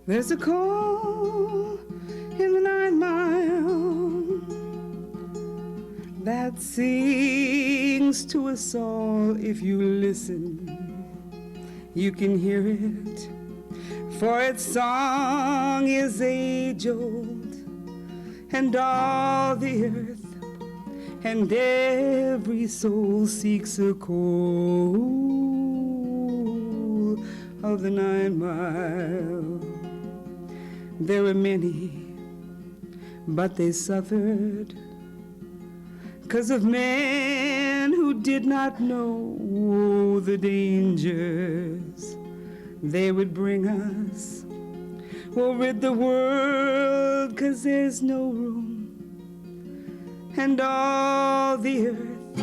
There's a call in the 9 Mile that sings to us all. If you listen, you can hear it, for its song is age-old, and all the earth and every soul seeks a call of the 9 Mile. There were many, but they suffered 'cause of men who did not know the dangers they would bring us. We'll rid the world 'cause there's no room, and all the earth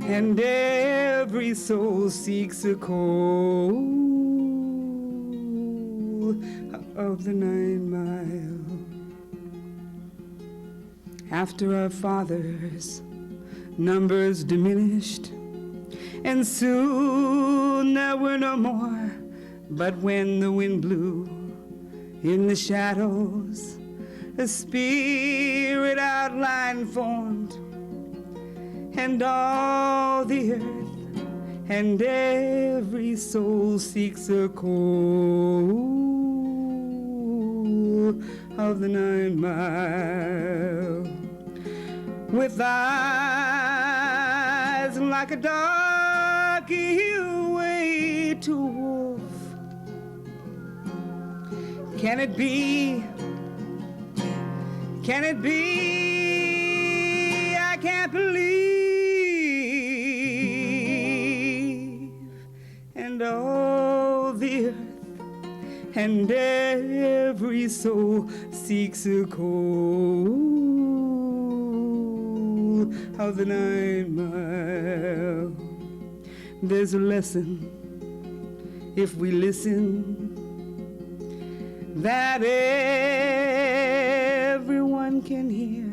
and every soul seeks a call of the 9 Mile. After our fathers, numbers diminished, and soon there were no more. But when the wind blew in the shadows, a spirit outline formed, and all the earth and every soul seeks a call of the 9 Mile. With eyes like a dog he'll wait to wolf. Can it be? Can it be? I can't believe. And all the earth and every soul seeks a call of the 9 Mile. There's a lesson, if we listen, that everyone can hear.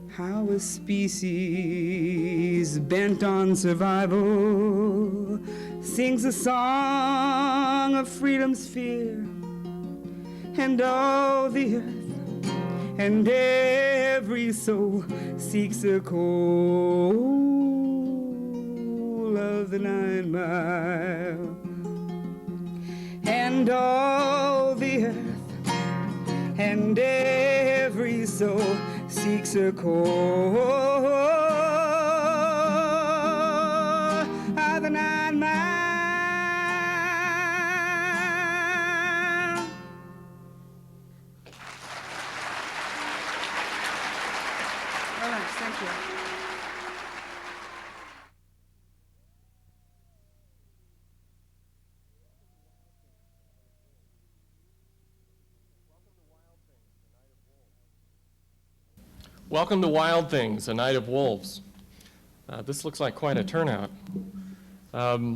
How a species bent on survival sings a song of freedom's fear, and all the earth and every soul seeks a call of the 9 Mile. And all the earth and every soul seeks a call of the 9 Mile. All right, thank you. Welcome to Wild Things, A Night of Wolves. This looks like quite a turnout. My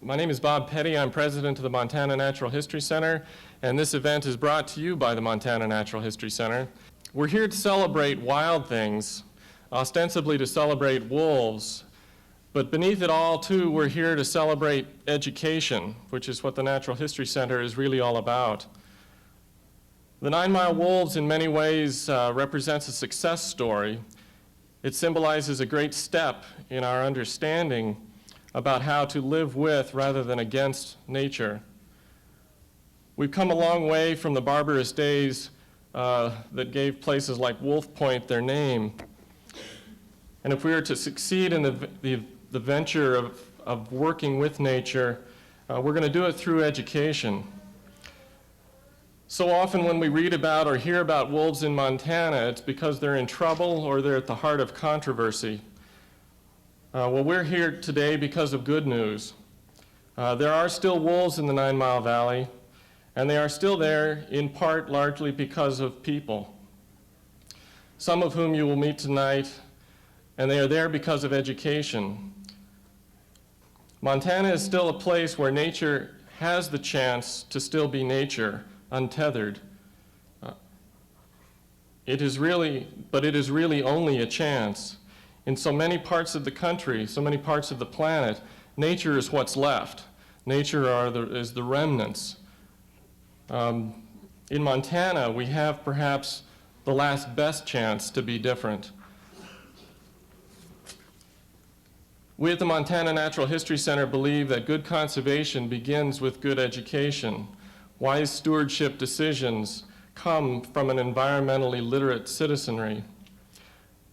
name is Bob Petty. I'm president of the Montana Natural History Center, and this event is brought to you by the Montana Natural History Center. We're here to celebrate wild things, ostensibly to celebrate wolves, but beneath it all, too, we're here to celebrate education, which is what the Natural History Center is really all about. The 9 Mile Wolves in many ways represents a success story. It symbolizes a great step in our understanding about how to live with rather than against nature. We've come a long way from the barbarous days that gave places like Wolf Point their name. And if we are to succeed in the venture of working with nature, we're going to do it through education. So often when we read about or hear about wolves in Montana, it's because they're in trouble or they're at the heart of controversy. Well, we're here today because of good news. There are still wolves in the 9 Mile Valley, and they are still there in part largely because of people, some of whom you will meet tonight, and they are there because of education. Montana is still a place where nature has the chance to still be nature, untethered. It is really only a chance. In so many parts of the country, so many parts of the planet, nature is what's left. Nature is the remnants. In Montana, we have perhaps the last best chance to be different. We at the Montana Natural History Center believe that good conservation begins with good education. Wise stewardship decisions come from an environmentally literate citizenry.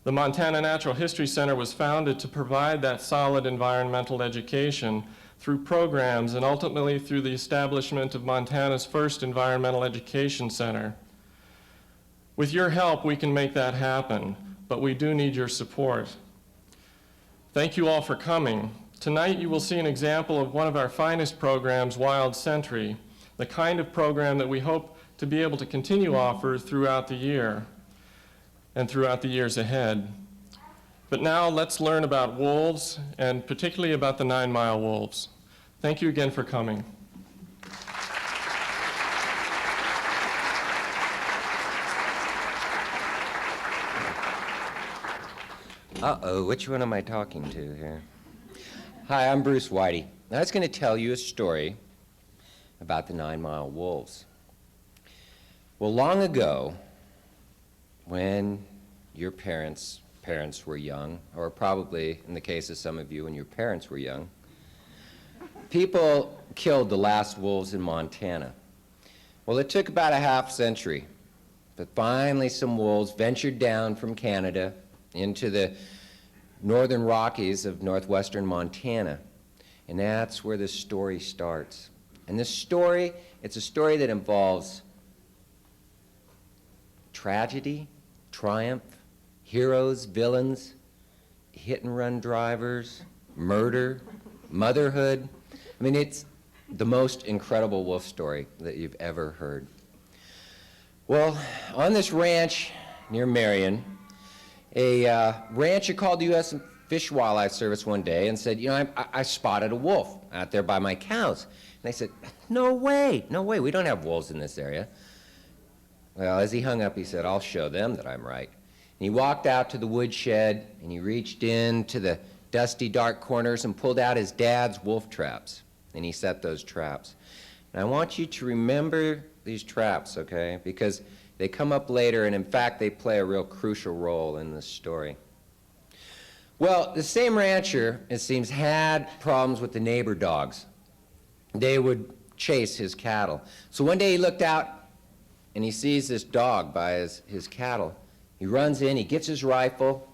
The Montana Natural History Center was founded to provide that solid environmental education through programs and ultimately through the establishment of Montana's first environmental education center. With your help, we can make that happen, but we do need your support. Thank you all for coming. Tonight you will see an example of one of our finest programs, Wild Century, the kind of program that we hope to be able to continue to offer throughout the year and throughout the years ahead. But now let's learn about wolves, and particularly about the 9 Mile wolves. Thank you again for coming. Uh-oh, which one am I talking to here? Hi, I'm Bruce Whitey. I was going to tell you a story about the 9 Mile wolves. Well, long ago, when your parents were young, or probably in the case of some of you when your parents were young, people killed the last wolves in Montana. Well, it took about a half century, but finally some wolves ventured down from Canada into the northern Rockies of northwestern Montana. And that's where this story starts. And this story, it's a story that involves tragedy, triumph, heroes, villains, hit-and-run drivers, murder, motherhood. I mean, it's the most incredible wolf story that you've ever heard. Well, on this ranch near Marion, a rancher called the U.S. Fish and Wildlife Service one day and said, you know, I spotted a wolf out there by my cows. And they said, no way, we don't have wolves in this area. Well, as he hung up, he said, I'll show them that I'm right. And he walked out to the woodshed, and he reached into the dusty, dark corners and pulled out his dad's wolf traps. And he set those traps. And I want you to remember these traps, okay? Because they come up later, and in fact, they play a real crucial role in this story. Well, the same rancher, it seems, had problems with the neighbor dogs. They would chase his cattle. So one day he looked out, and he sees this dog by his cattle. He runs in, he gets his rifle,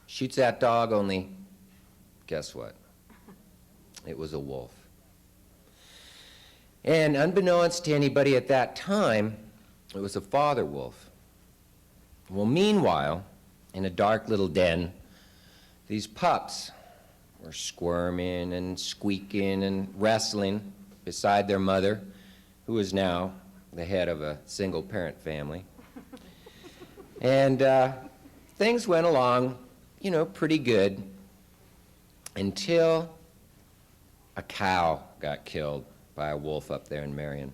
shoots that dog, only guess what? It was a wolf. And unbeknownst to anybody at that time, it was a father wolf. Well, meanwhile, in a dark little den, these pups were squirming and squeaking and wrestling beside their mother, who was now the head of a single-parent family. And things went along, you know, pretty good until a cow got killed by a wolf up there in Marion.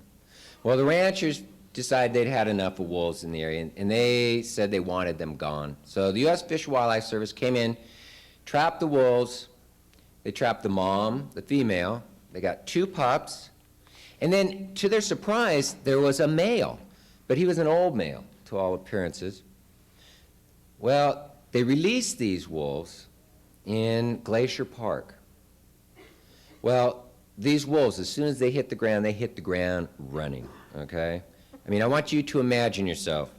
Well, the ranchers decided they'd had enough of wolves in the area, and they said they wanted them gone. So the U.S. Fish and Wildlife Service came in, trapped the wolves. They trapped the mom, the female. They got 2 pups. And then, to their surprise, there was a male, but he was an old male, to all appearances. Well, they released these wolves in Glacier Park. Well, these wolves, as soon as they hit the ground running, okay? I mean, I want you to imagine yourself,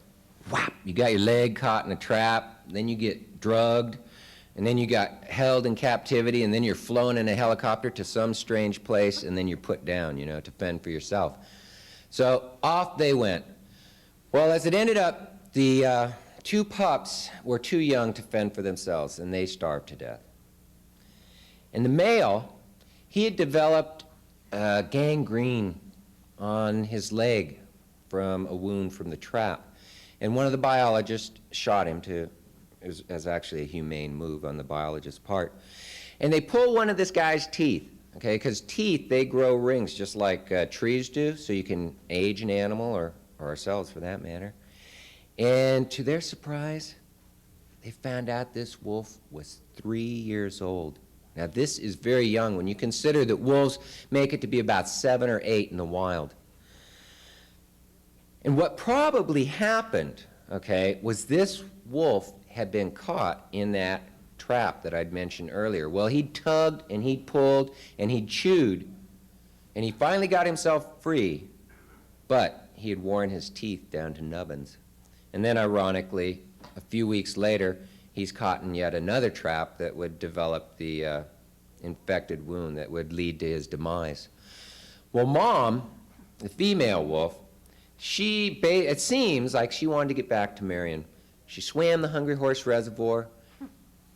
whap, you got your leg caught in a trap, then you get drugged, and then you got held in captivity, and then you're flown in a helicopter to some strange place, and then you're put down, you know, to fend for yourself. So off they went. Well, as it ended up, the 2 pups were too young to fend for themselves, and they starved to death. And the male, he had developed gangrene on his leg from a wound from the trap. And one of the biologists shot him as actually a humane move on the biologist's part. And they pull one of this guy's teeth, okay, because teeth, they grow rings just like trees do, so you can age an animal, or ourselves for that matter. And to their surprise, they found out this wolf was 3 years old. Now, this is very young when you consider that wolves make it to be about 7 or 8 in the wild. And what probably happened, okay, was this wolf had been caught in that trap that I'd mentioned earlier. Well, he tugged and he pulled and he chewed, and he finally got himself free, but he had worn his teeth down to nubbins. And then, ironically, a few weeks later, he's caught in yet another trap that would develop the infected wound that would lead to his demise. Well, Mom, the female wolf, it seems like she wanted to get back to Marion. She swam the Hungry Horse Reservoir,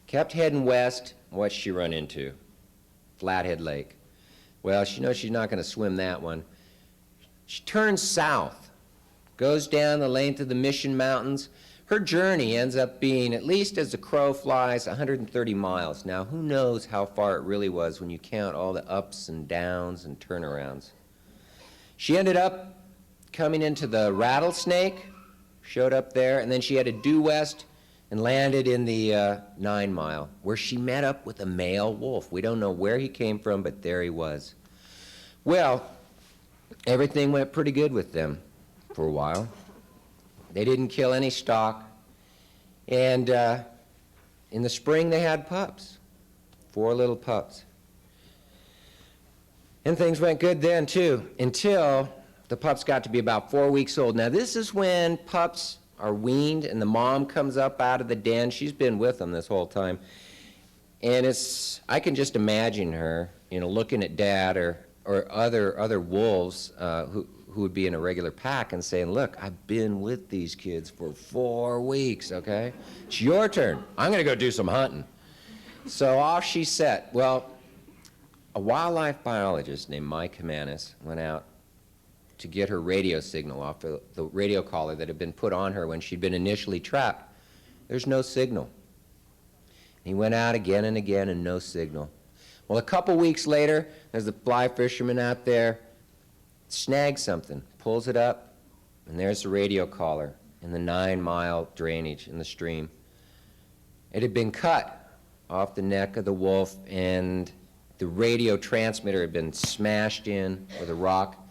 kept heading west. What'd she run into? Flathead Lake. Well, she knows she's not going to swim that one. She turns south, goes down the length of the Mission Mountains. Her journey ends up being, at least as the crow flies, 130 miles. Now, who knows how far it really was when you count all the ups and downs and turnarounds. She ended up coming into the Rattlesnake, showed up there, and then she headed due west and landed in the 9 Mile, where she met up with a male wolf. We don't know where he came from, but there he was. Well, everything went pretty good with them for a while. They didn't kill any stock, and in the spring they had pups, 4 little pups. And things went good then too, until the pups got to be about 4 weeks old. Now this is when pups are weaned and the mom comes up out of the den. She's been with them this whole time. And I can just imagine her, looking at Dad or other wolves who would be in a regular pack and saying, look, I've been with these kids for 4 weeks, okay? It's your turn. I'm gonna go do some hunting. So off she set. Well, a wildlife biologist named Mike Hamanis went out to get her radio signal off the radio collar that had been put on her when she'd been initially trapped. There's no signal. He went out again and again and no signal. Well, a couple weeks later, there's the fly fisherman out there, snags something, pulls it up, and there's the radio collar in the 9 Mile drainage in the stream. It had been cut off the neck of the wolf, and the radio transmitter had been smashed in with a rock.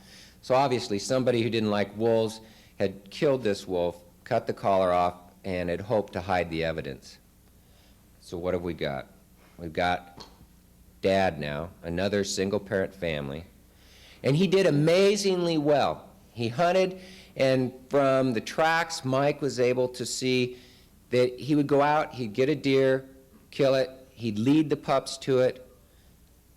So obviously somebody who didn't like wolves had killed this wolf, cut the collar off, and had hoped to hide the evidence. So what have we got? We've got Dad now, another single-parent family, and he did amazingly well. He hunted, and from the tracks, Mike was able to see that he would go out, he'd get a deer, kill it, he'd lead the pups to it,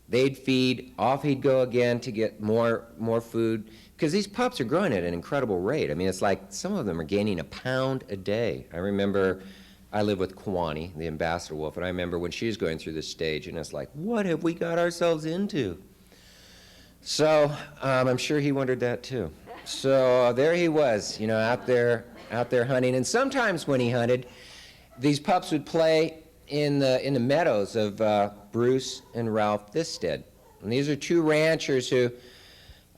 they'd feed, off he'd go again to get more food, because these pups are growing at an incredible rate. I mean, it's like some of them are gaining 1 pound a day. I remember, I live with Kwani, the ambassador wolf, and I remember when she was going through this stage, and it's like, what have we got ourselves into? So I'm sure he wondered that too. So there he was, out there hunting, and sometimes when he hunted, these pups would play in the meadows of Bruce and Ralph Thisted. And these are 2 ranchers who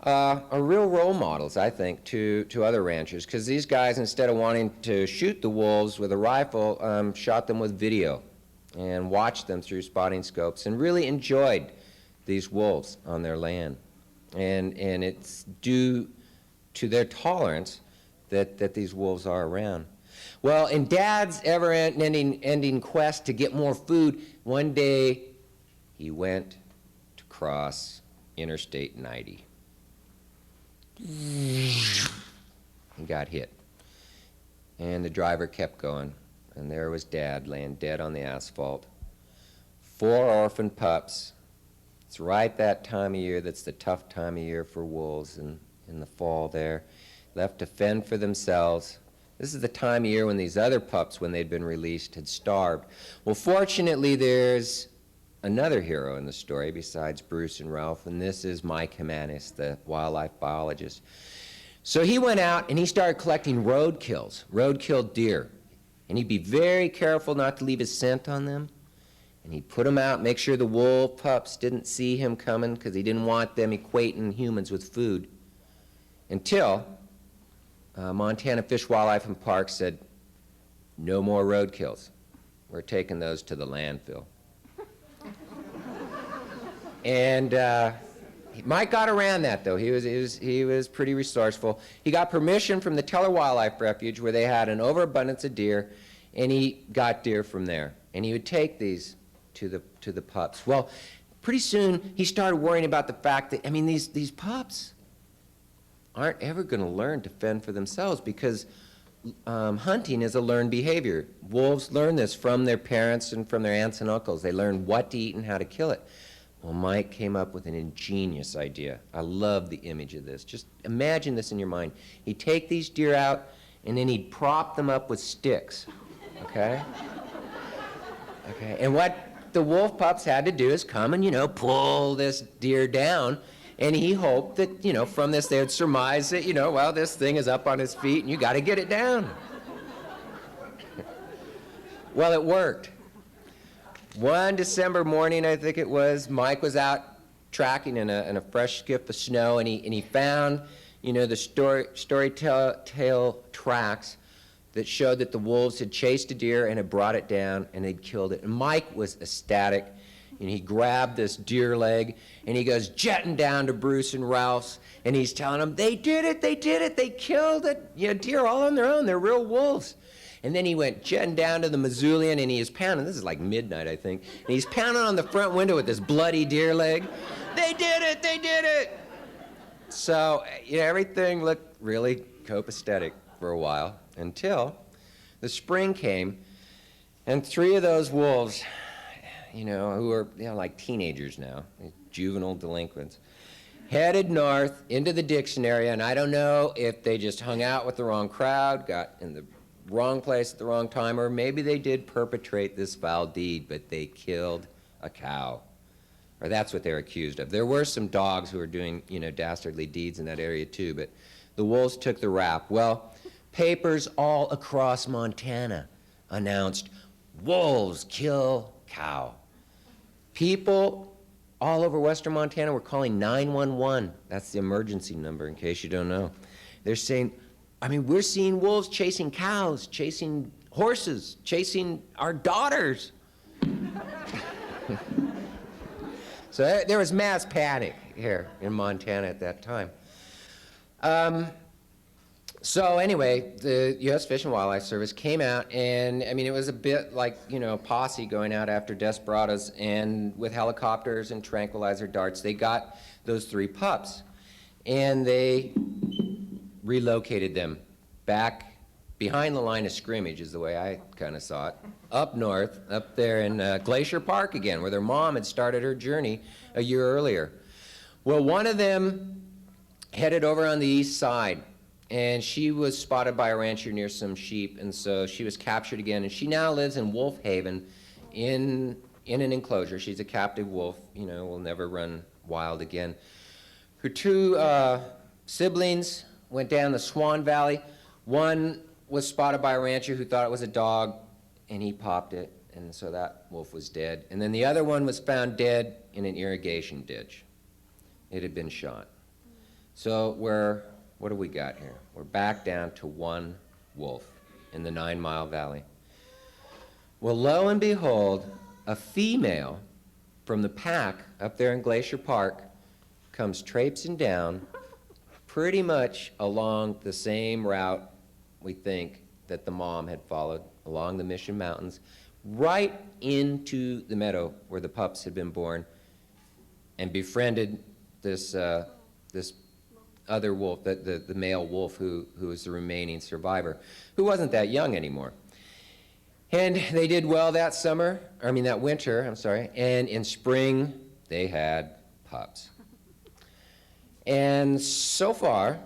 are real role models, I think, to other ranchers, because these guys, instead of wanting to shoot the wolves with a rifle, shot them with video and watched them through spotting scopes and really enjoyed these wolves on their land. And it's due to their tolerance that these wolves are around. Well, in Dad's ever-ending quest to get more food, one day he went to cross Interstate 90. He got hit. And the driver kept going, and there was Dad laying dead on the asphalt. 4 orphan pups. It's right that time of year that's the tough time of year for wolves in the fall there. Left to fend for themselves. This is the time of year when these other pups, when they'd been released, had starved. Well, fortunately, there's another hero in the story besides Bruce and Ralph, and this is Mike Hamanis, the wildlife biologist. So he went out and he started collecting roadkill deer. And he'd be very careful not to leave his scent on them. And he'd put them out, make sure the wolf pups didn't see him coming because he didn't want them equating humans with food. Until Montana Fish, Wildlife, and Parks said, no more roadkills. We're taking those to the landfill. And Mike got around that, though. He was pretty resourceful. He got permission from the Teller Wildlife Refuge, where they had an overabundance of deer, and he got deer from there. And he would take these to the pups. Well, pretty soon he started worrying about the fact that, I mean, these pups aren't ever going to learn to fend for themselves, because hunting is a learned behavior. Wolves learn this from their parents and from their aunts and uncles. They learn what to eat and how to kill it. Well, Mike came up with an ingenious idea. I love the image of this. Just imagine this in your mind. He'd take these deer out, and then he'd prop them up with sticks, okay? Okay, and what the wolf pups had to do is come and, pull this deer down, and he hoped that, from this they would surmise that, well, this thing is up on his feet, and you got to get it down. Well, it worked. One December morning, I think it was, Mike was out tracking in a fresh skiff of snow, and he found, the storytail tracks that showed that the wolves had chased a deer and had brought it down and they'd killed it. And Mike was ecstatic, and he grabbed this deer leg, and he goes jetting down to Bruce and Ralph's, and he's telling them, they did it, they killed it, deer all on their own, they're real wolves. And then he went jetting down to the Missoulian, and he is pounding, this is like midnight, I think, and he's pounding on the front window with this bloody deer leg. They did it, they did it! So, everything looked really copacetic for a while, until the spring came, and 3 of those wolves, who are like teenagers now, juvenile delinquents, headed north into the Dixon area, and I don't know if they just hung out with the wrong crowd, got in the wrong place at the wrong time, or maybe they did perpetrate this foul deed, but they killed a cow. Or that's what they're accused of. There were some dogs who were doing, dastardly deeds in that area too, but the wolves took the rap. Well, papers all across Montana announced, wolves kill cow. People all over western Montana were calling 911. That's the emergency number, in case you don't know. They're saying, we're seeing wolves chasing cows, chasing horses, chasing our daughters. So there was mass panic here in Montana at that time. So anyway, the U.S. Fish and Wildlife Service came out, and it was a bit like, posse going out after desperados, and with helicopters and tranquilizer darts, they got those 3 pups, and they relocated them back behind the line of scrimmage, is the way I kind of saw it, up north, up there in Glacier Park again, where their mom had started her journey a year earlier. Well, one of them headed over on the east side, and she was spotted by a rancher near some sheep, and so she was captured again, and she now lives in Wolf Haven in an enclosure. She's a captive wolf, will never run wild again. Her 2 siblings went down the Swan Valley. One was spotted by a rancher who thought it was a dog, and he popped it, and so that wolf was dead. And then the other one was found dead in an irrigation ditch. It had been shot. So what do we got here? We're back down to 1 wolf in the 9 Mile Valley. Well, lo and behold, a female from the pack up there in Glacier Park comes traipsing down pretty much along the same route we think that the mom had followed, along the Mission Mountains, right into the meadow where the pups had been born, and befriended this other wolf, the male wolf who was the remaining survivor, who wasn't that young anymore. And they did well that winter, and in spring they had pups. And so far,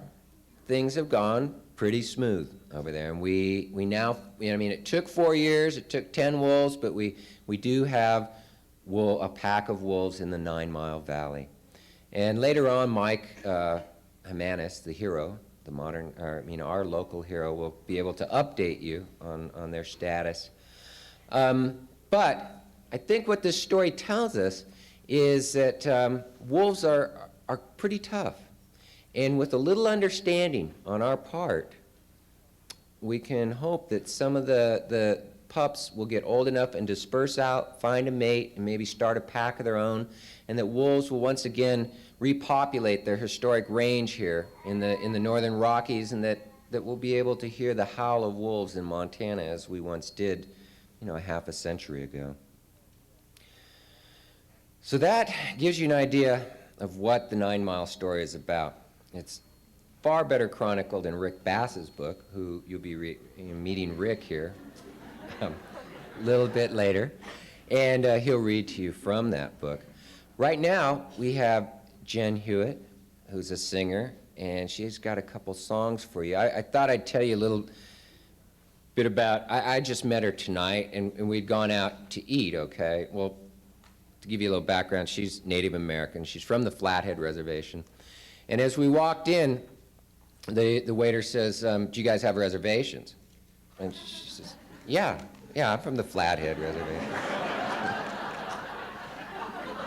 things have gone pretty smooth over there. And we now, it took 4 years, it took 10 wolves, but we do have a pack of wolves in the 9 Mile Valley. And later on, Mike Hamanis, the hero, our local hero, will be able to update you on their status. But I think what this story tells us is that wolves are pretty tough. And with a little understanding on our part, we can hope that some of the pups will get old enough and disperse out, find a mate, and maybe start a pack of their own, and that wolves will once again repopulate their historic range here in the northern Rockies, and that we'll be able to hear the howl of wolves in Montana as we once did, a half a century ago. So that gives you an idea of what the 9 Mile story is about. It's far better chronicled in Rick Bass's book, who you'll be meeting Rick here a little bit later, and he'll read to you from that book. Right now, we have Jen Hewitt, who's a singer, and she's got a couple songs for you. I thought I'd tell you a little bit about, I just met her tonight, and we'd gone out to eat, okay? Well, to give you a little background, she's Native American. She's from the Flathead Reservation. And as we walked in, the waiter says, do you guys have reservations? And she says, yeah, I'm from the Flathead Reservation.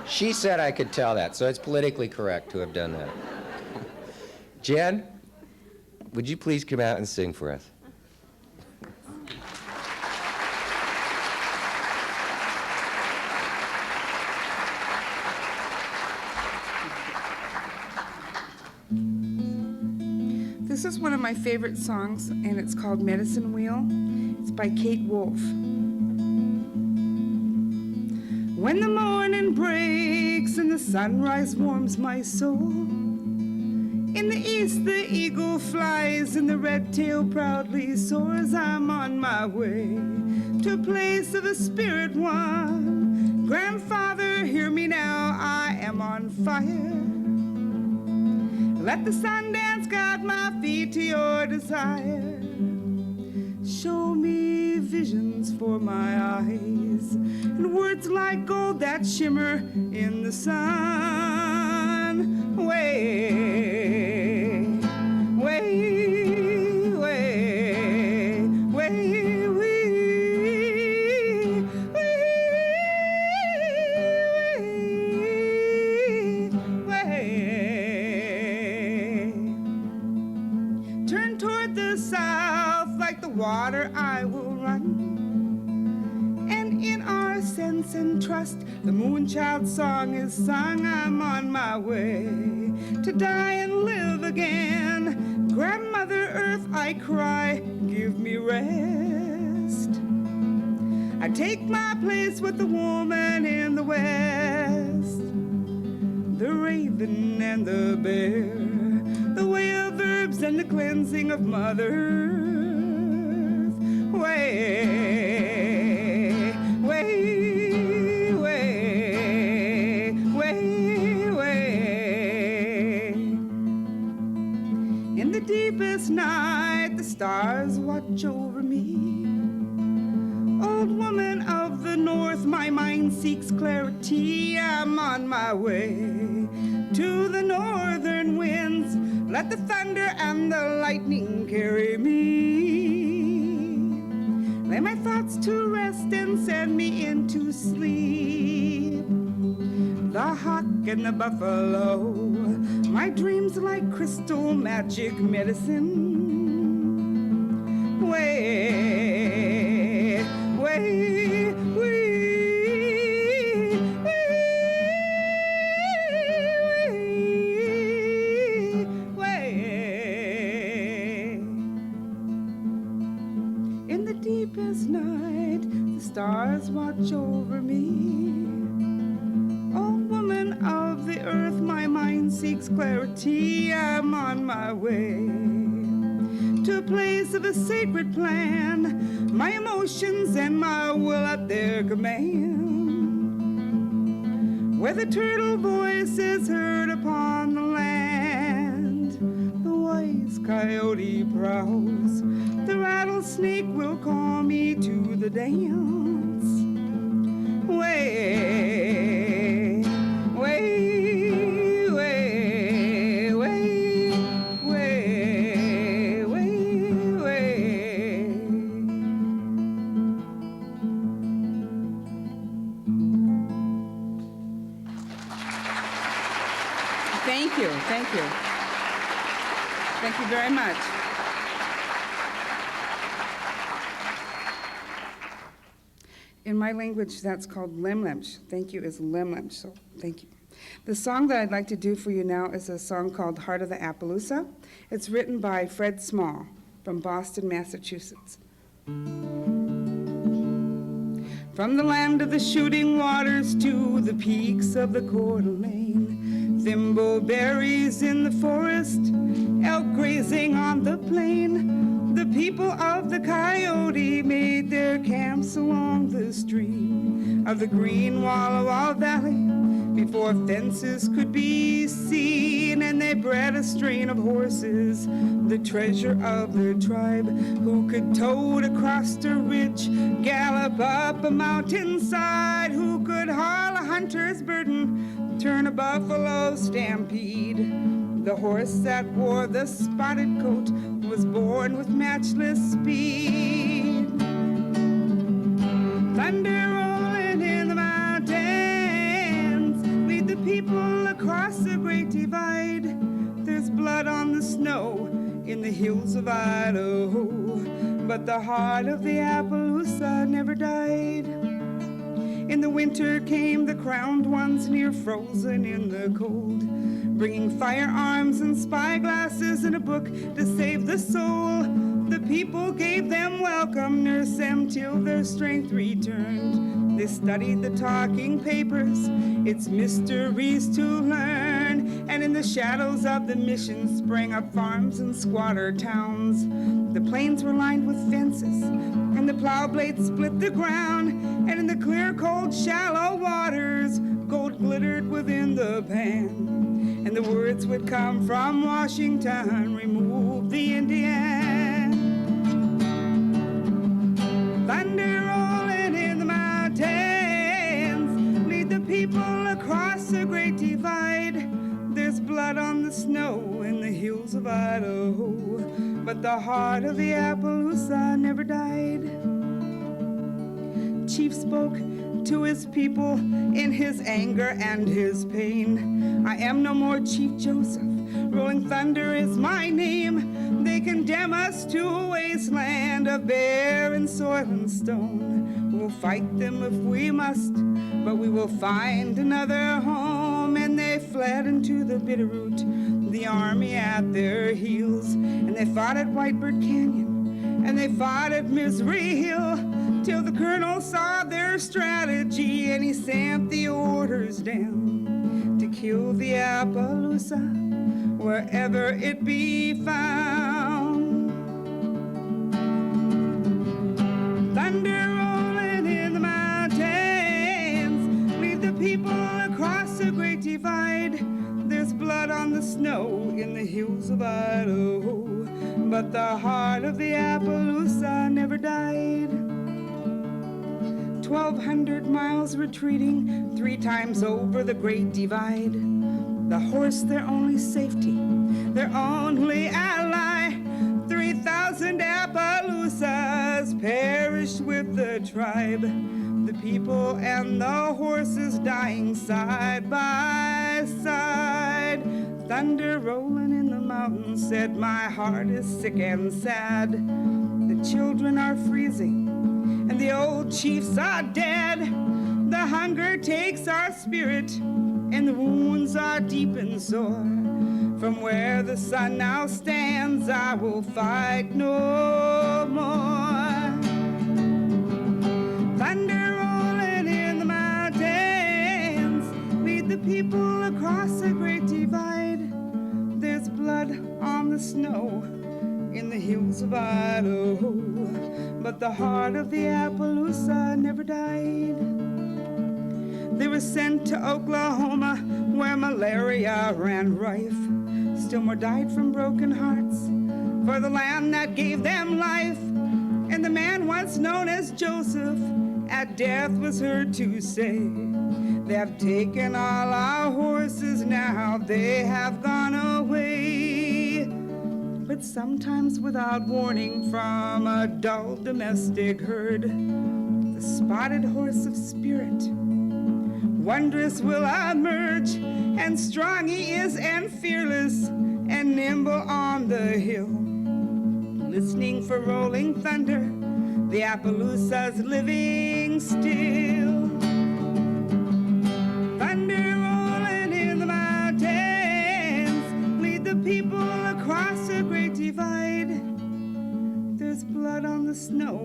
She said I could tell that, so it's politically correct to have done that. Jen, would you please come out and sing for us? This is one of my favorite songs, and it's called Medicine Wheel. It's by Kate Wolf. When the morning breaks and the sunrise warms my soul, in the east the eagle flies and the red tail proudly soars. I'm on my way to a place of a spirit one. Grandfather, hear me now, I am on fire. Let the sun dance, guide my feet to your desire. Show me visions for my eyes, and words like gold that shimmer in the sun. Way, way, way, way, way. Turn toward the south like the water I will run, and in our sense and trust the moonchild song is sung. I'm on my way to die and live again. Grandmother Earth, I cry, give me rest. I take my place with the woman in the west, the raven and the bear, the way of herbs and the cleansing of Mother Earth. Way, way, way, way, way. In the deepest night, the stars watch over me. Old woman of the north, my mind seeks clarity. I'm on my way to the northern winds. Let the thunder and the lightning carry me. Lay my thoughts to rest and send me into sleep. The hawk and the buffalo, my dreams like crystal magic medicine. Way, way, way. In the deepest night, the stars watch over me. Oh, woman of the earth, my mind seeks clarity. I'm on my way to a place of a sacred plan. My emotions and my will at their command, where the turtle voice is heard upon the land. The wise coyote prowls, the rattlesnake will call me to the dance. Way, way, way, way, way, way, way. Thank you, thank you. Thank you very much. In my language, that's called lemlemsh. Thank you is lemlemsh, so thank you. The song that I'd like to do for you now is a song called Heart of the Appaloosa. It's written by Fred Small from Boston, Massachusetts. From the land of the shooting waters to the peaks of the Coeur d'Alene, thimbleberries in the forest, elk grazing on the plain, the people of the Coyote made their camps along the stream of the green Walla Walla Valley before fences could be seen, and they bred a strain of horses, the treasure of their tribe, who could toad across a ridge, gallop up a mountainside, who could haul a hunter's burden, turn a buffalo stampede. The horse that wore the spotted coat was born with matchless speed. Thunder rolling in the mountains, lead the people across the great divide. There's blood on the snow in the hills of Idaho, but the heart of the Appaloosa never died. In the winter came the crowned ones, near frozen in the cold, bringing firearms and spyglasses and a book to save the soul. The people gave them welcome, nursed them till their strength returned. They studied the talking papers, its mysteries to learn, and in the shadows of the mission sprang up farms and squatter towns. The plains were lined with fences, and the plow blades split the ground, and in the clear, cold, shallow waters, gold glittered within the pan. And the words would come from Washington, remove the Indian. Thunder rolling in the mountains, lead the people across the great divide. There's blood on the snow in the hills of Idaho, but the heart of the Appaloosa never died. Chief spoke to his people in his anger and his pain. I am no more Chief Joseph, Rolling Thunder is my name. They condemn us to a wasteland of barren soil and stone. We'll fight them if we must, but we will find another home. And they fled into the Bitterroot, the army at their heels. And they fought at Whitebird Canyon, and they fought at Misery Hill, till the colonel saw their strategy and he sent the orders down to kill the Appaloosa wherever it be found. Thunder rolling in the mountains, lead the people across the great divide. There's blood on the snow in the hills of Idaho, but the heart of the Appaloosa never died. 1,200 miles retreating, 3 times over the great divide. The horse, their only safety, their only ally. 3,000 Appaloosas perished with the tribe. The people and the horses dying side by side. Thunder rolling in the mountains said, my heart is sick and sad. The children are freezing, and the old chiefs are dead. The hunger takes our spirit, and the wounds are deep and sore. From where the sun now stands, I will fight no more. Thunder rolling in the mountains, lead the people across the great divide. There's blood on the snow in the hills of Idaho, but the heart of the Appaloosa never died. They were sent to Oklahoma, where malaria ran rife. Still more died from broken hearts for the land that gave them life. And the man once known as Joseph at death was heard to say, they have taken all our horses, now they have gone away. But sometimes without warning from a dull domestic herd, the spotted horse of spirit wondrous will emerge, and strong he is and fearless and nimble on the hill, listening for rolling thunder The Appaloosa's living still. Thunder rolling in the mountains lead the people across a great divide. There's blood on the snow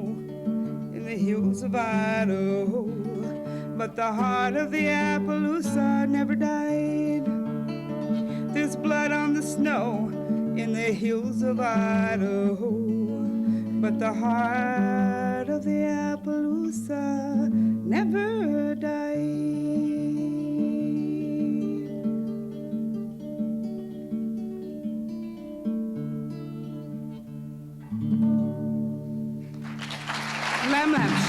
in the hills of Idaho, but the heart of the Appaloosa never died. There's blood on the snow in the hills of Idaho, but the heart of the Appaloosa never died. Lam Lams.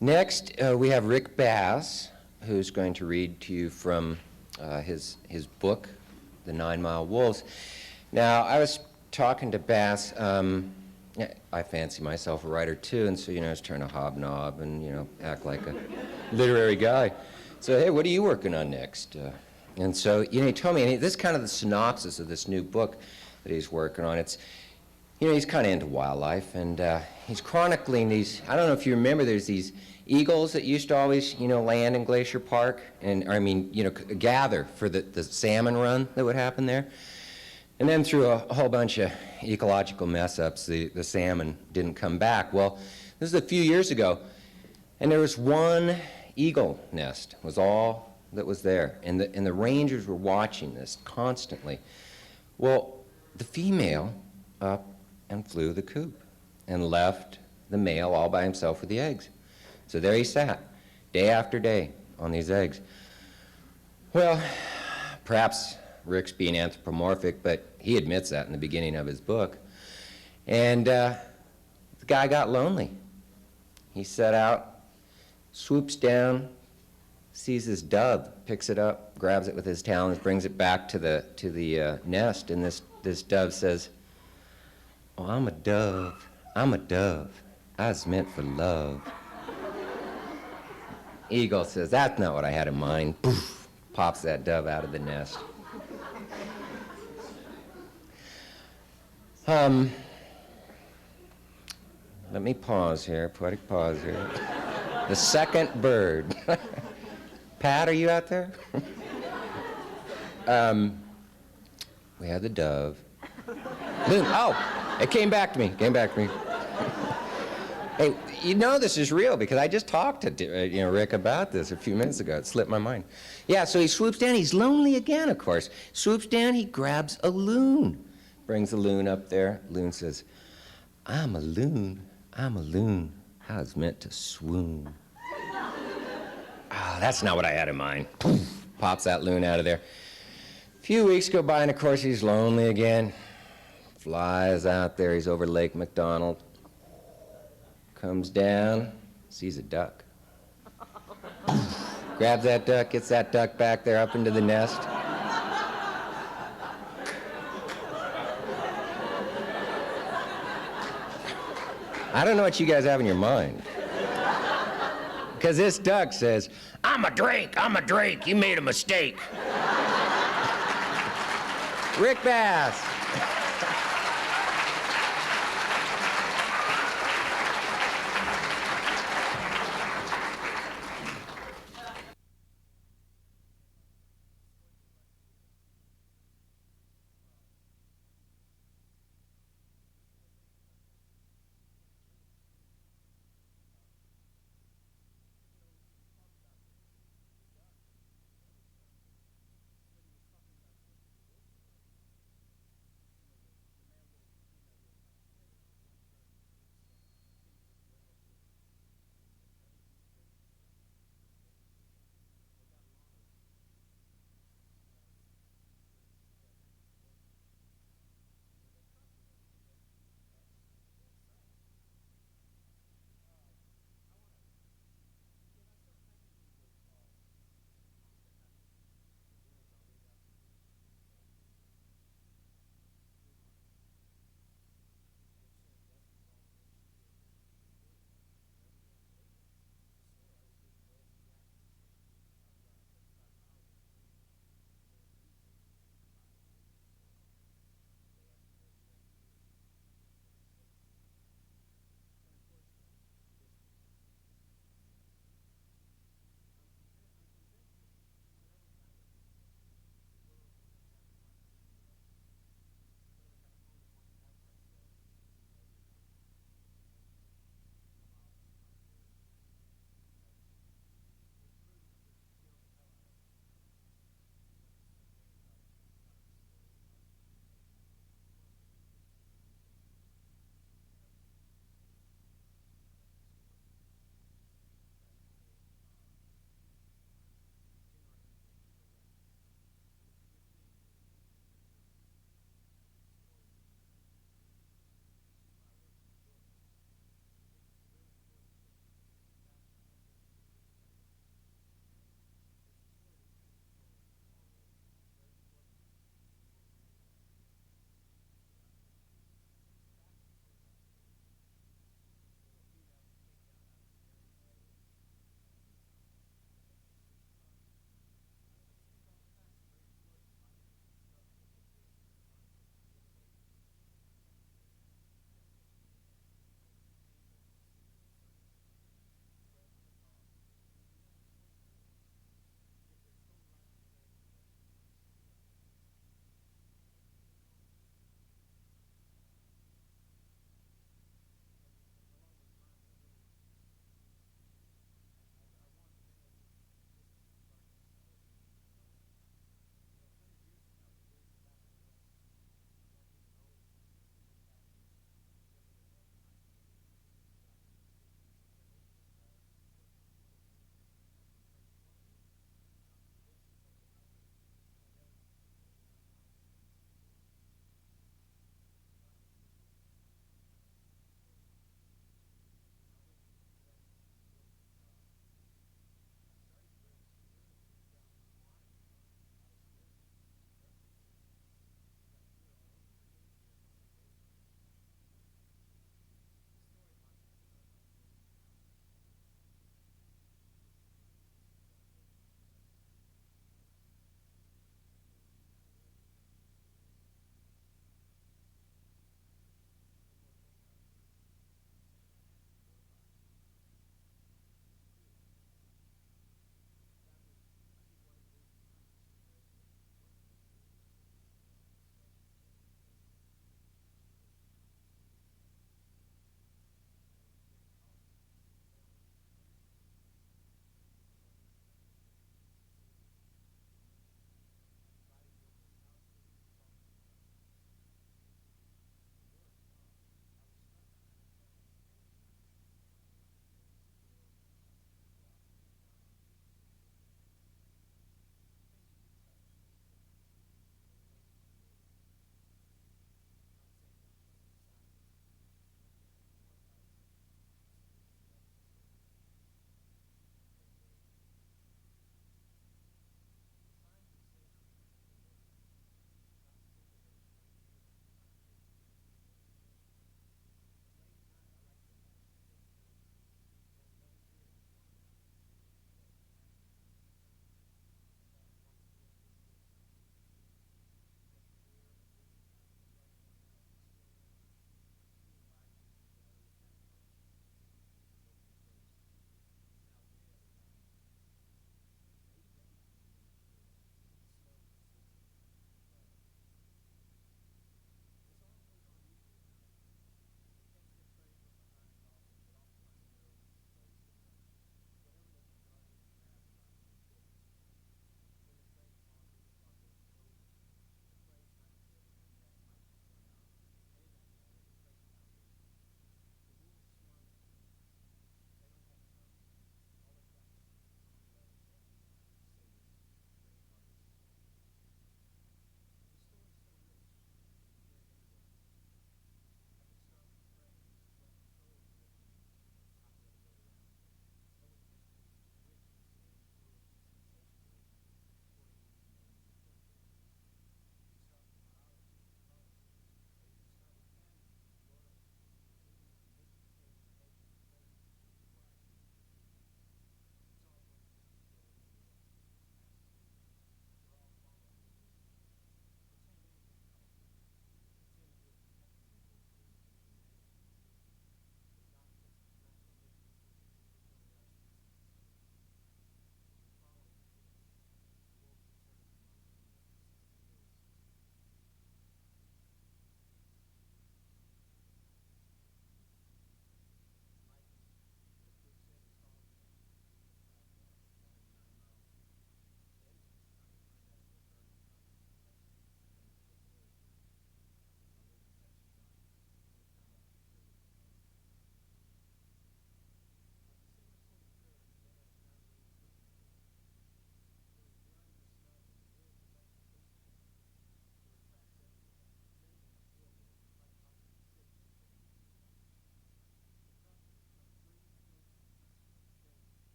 Next, we have Rick Bass, who's going to read to you from his book, The 9 Mile Wolves. Now, I was talking to Bass. I fancy myself a writer too, and so I was trying to hobnob and act like a literary guy. So, hey, what are you working on next? And so he told me, and this is kind of the synopsis of this new book that he's working on. It's he's kind of into wildlife, and he's chronicling these. I don't know if you remember. There's these eagles that used to always, land in Glacier Park, and gather for the salmon run that would happen there. And then through a whole bunch of ecological mess-ups, the salmon didn't come back. Well, this is a few years ago, and there was one eagle nest, was all that was there, and the rangers were watching this constantly. Well, the female up and flew the coop and left the male all by himself with the eggs. So there he sat, day after day, on these eggs. Well, perhaps Rick's being anthropomorphic, but he admits that in the beginning of his book. And the guy got lonely. He set out, swoops down, sees this dove, picks it up, grabs it with his talons, brings it back to the nest, and this dove says, "Oh, I'm a dove. I'm a dove. I was meant for love." Eagle says, "That's not what I had in mind." Poof, pops that dove out of the nest. Let me pause here, poetic pause here. The second bird. Pat, are you out there? We had the dove. Oh, it came back to me, Hey, this is real because I just talked to Rick about this a few minutes ago. It slipped my mind. Yeah, so he swoops down. He's lonely again, of course. Swoops down, he grabs a loon. Brings a loon up there. Loon says, I'm a loon. I was meant to swoon." Ah, that's not what I had in mind. Poof, pops that loon out of there. A few weeks go by, and of course he's lonely again. Flies out there. He's over Lake McDonald. Comes down, sees a duck. Grabs that duck, gets that duck back there up into the nest. I don't know what you guys have in your mind. Because this duck says, I'm a Drake, you made a mistake." Rick Bass.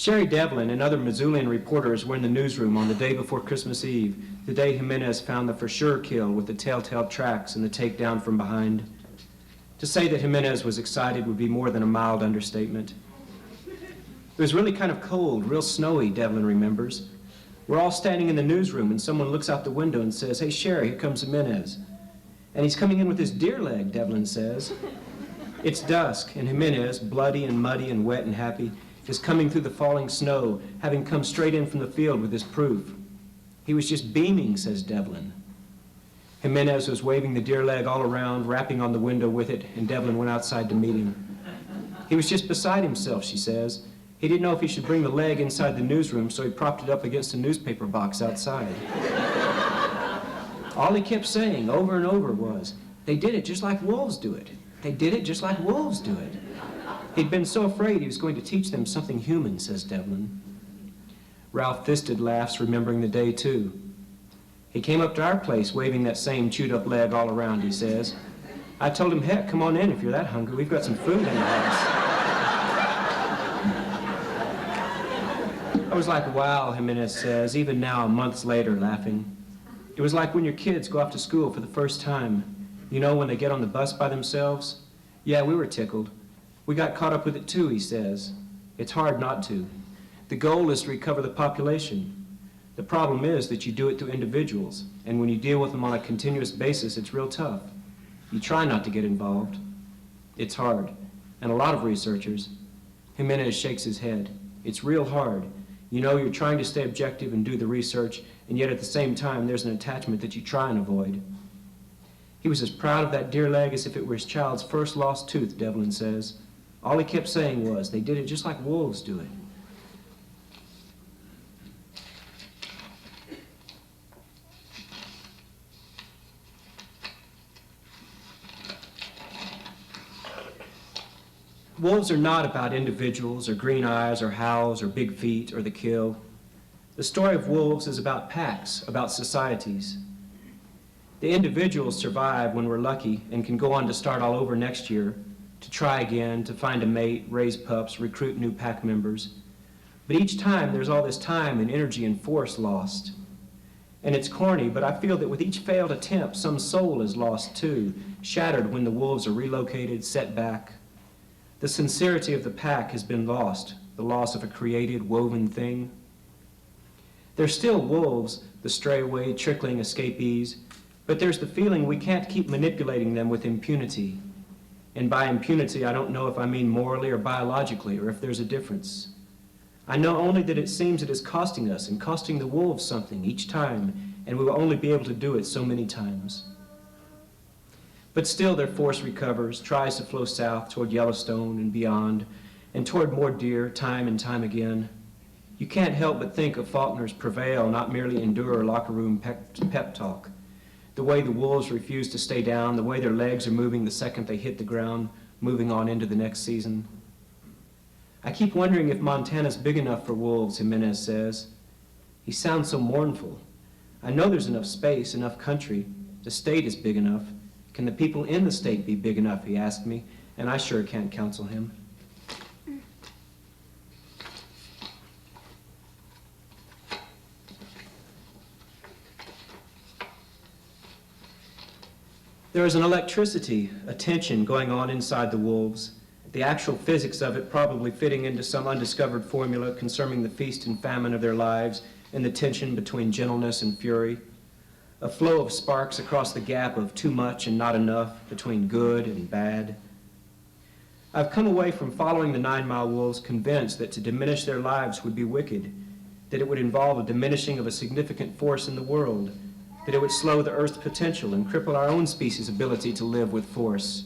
Sherry Devlin and other Missoulian reporters were in the newsroom on the day before Christmas Eve, the day Jimenez found the for sure kill with the telltale tracks and the takedown from behind. To say that Jimenez was excited would be more than a mild understatement. It was really kind of cold, real snowy, Devlin remembers. We're all standing in the newsroom and someone looks out the window and says, "Hey, Sherry, here comes Jimenez." "And he's coming in with his deer leg," Devlin says. It's dusk, and Jimenez, bloody and muddy and wet and happy, is coming through the falling snow, having come straight in from the field with his proof. "He was just beaming," says Devlin. Jimenez was waving the deer leg all around, rapping on the window with it, and Devlin went outside to meet him. "He was just beside himself," she says. "He didn't know if he should bring the leg inside the newsroom, so he propped it up against a newspaper box outside." All he kept saying over and over was, "They did it just like wolves do it. They did it just like wolves do it." He'd been so afraid he was going to teach them something human, says Devlin. Ralph Thisted laughs, remembering the day, too. "He came up to our place waving that same chewed-up leg all around," he says. "I told him, heck, come on in if you're that hungry. We've got some food in the house." I was like, wow, Jimenez says, even now, months later, laughing. It was like when your kids go off to school for the first time. You know, when they get on the bus by themselves? Yeah, we were tickled. We got caught up with it too, he says. It's hard not to. The goal is to recover the population. The problem is that you do it through individuals, and when you deal with them on a continuous basis, it's real tough. You try not to get involved. It's hard. And a lot of researchers. Jimenez shakes his head. It's real hard. You know, you're trying to stay objective and do the research, and yet at the same time, there's an attachment that you try and avoid. He was as proud of that deer leg as if it were his child's first lost tooth, Devlin says. All he kept saying was, they did it just like wolves do it. Wolves are not about individuals or green eyes or howls or big feet or the kill. The story of wolves is about packs, about societies. The individuals survive when we're lucky and can go on to start all over next year, to try again, to find a mate, raise pups, recruit new pack members. But each time there's all this time and energy and force lost. And it's corny, but I feel that with each failed attempt, some soul is lost too, shattered when the wolves are relocated, set back. The sincerity of the pack has been lost, the loss of a created, woven thing. They're still wolves, the stray-away, trickling escapees, but there's the feeling we can't keep manipulating them with impunity. And by impunity, I don't know if I mean morally or biologically, or if there's a difference. I know only that it seems it is costing us and costing the wolves something each time, and we will only be able to do it so many times. But still their force recovers, tries to flow south toward Yellowstone and beyond, and toward more deer time and time again. You can't help but think of Faulkner's prevail, not merely endure locker room pep talk. The way the wolves refuse to stay down, the way their legs are moving the second they hit the ground, moving on into the next season. I keep wondering if Montana's big enough for wolves, Jimenez says. He sounds so mournful. I know there's enough space, enough country. The state is big enough. Can the people in the state be big enough, he asked me, and I sure can't counsel him. There is an electricity, a tension going on inside the wolves, the actual physics of it probably fitting into some undiscovered formula concerning the feast and famine of their lives and the tension between gentleness and fury. A flow of sparks across the gap of too much and not enough, between good and bad. I've come away from following the 9 Mile Wolves convinced that to diminish their lives would be wicked, that it would involve a diminishing of a significant force in the world, that it would slow the Earth's potential and cripple our own species' ability to live with force,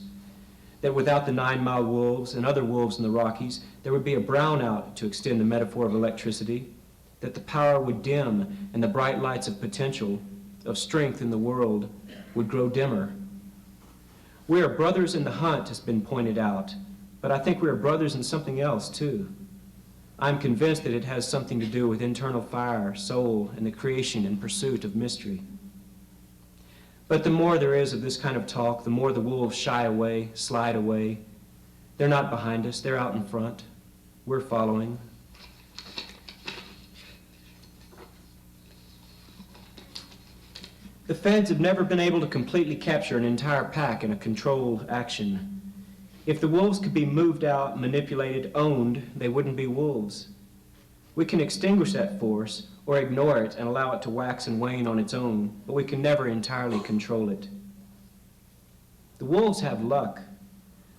that without the 9 Mile Wolves and other wolves in the Rockies, there would be a brownout, to extend the metaphor of electricity, that the power would dim and the bright lights of potential, of strength in the world, would grow dimmer. We are brothers in the hunt, has been pointed out, but I think we are brothers in something else, too. I'm convinced that it has something to do with internal fire, soul, and the creation and pursuit of mystery. But the more there is of this kind of talk, the more the wolves shy away, slide away. They're not behind us, they're out in front. We're following. The feds have never been able to completely capture an entire pack in a controlled action. If the wolves could be moved out, manipulated, owned, they wouldn't be wolves. We can extinguish that force or ignore it and allow it to wax and wane on its own, but we can never entirely control it. The wolves have luck.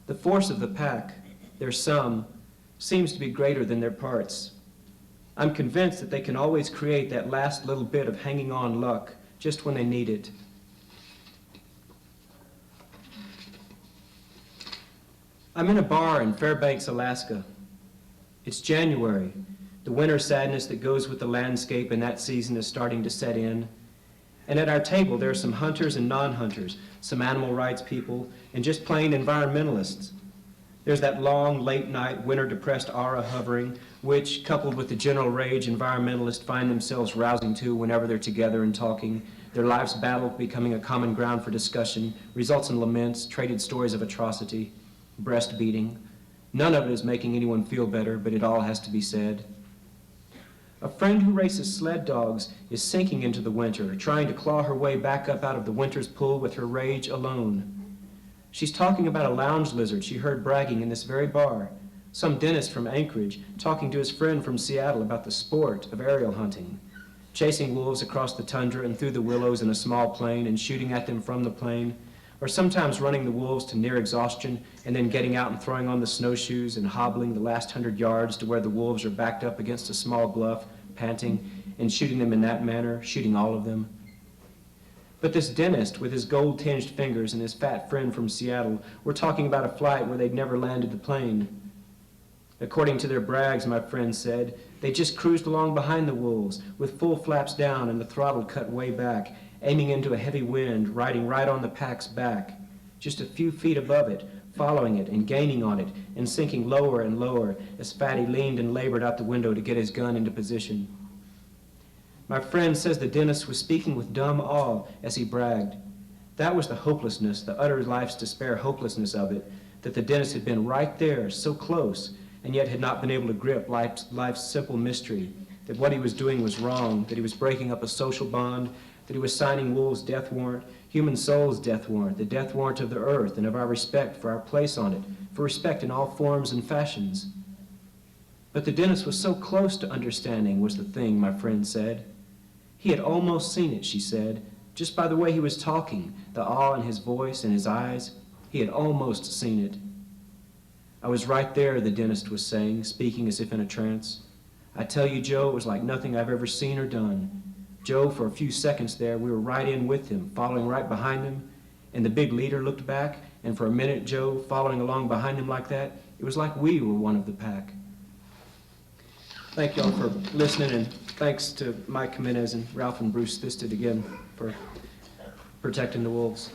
The force of the pack, their sum, seems to be greater than their parts. I'm convinced that they can always create that last little bit of hanging on luck just when they need it. I'm in a bar in Fairbanks, Alaska. It's January. The winter sadness that goes with the landscape in that season is starting to set in. And at our table, there are some hunters and non-hunters, some animal rights people, and just plain environmentalists. There's that long, late-night, winter-depressed aura hovering, which, coupled with the general rage environmentalists find themselves rousing to whenever they're together and talking, their life's battle becoming a common ground for discussion, results in laments, traded stories of atrocity, breast beating. None of it is making anyone feel better, but it all has to be said. A friend who races sled dogs is sinking into the winter, trying to claw her way back up out of the winter's pool with her rage alone. She's talking about a lounge lizard she heard bragging in this very bar. Some dentist from Anchorage talking to his friend from Seattle about the sport of aerial hunting. Chasing wolves across the tundra and through the willows in a small plane and shooting at them from the plane. Or sometimes running the wolves to near exhaustion and then getting out and throwing on the snowshoes and hobbling the last 100 yards to where the wolves are backed up against a small bluff, panting, and shooting them in that manner, shooting all of them. But this dentist with his gold-tinged fingers and his fat friend from Seattle were talking about a flight where they'd never landed the plane. According to their brags, my friend said, they just cruised along behind the wolves with full flaps down and the throttle cut way back, aiming into a heavy wind, riding right on the pack's back, just a few feet above it, following it and gaining on it and sinking lower and lower as Fatty leaned and labored out the window to get his gun into position. My friend says the dentist was speaking with dumb awe as he bragged. That was the hopelessness, the utter life's despair hopelessness of it, that the dentist had been right there, so close, and yet had not been able to grip life's simple mystery, that what he was doing was wrong, that he was breaking up a social bond, that he was signing wolves' death warrant, human souls' death warrant, the death warrant of the earth and of our respect for our place on it, for respect in all forms and fashions. But the dentist was so close to understanding was the thing, my friend said. He had almost seen it, she said, just by the way he was talking, the awe in his voice and his eyes. He had almost seen it. I was right there, the dentist was saying, speaking as if in a trance. I tell you, Joe, it was like nothing I've ever seen or done. Joe, for a few seconds there, we were right in with him, following right behind him, and the big leader looked back, and for a minute, Joe, following along behind him like that, it was like we were one of the pack. Thank y'all for listening, and thanks to Mike Jimenez and Ralph and Bruce Thisted again for protecting the wolves.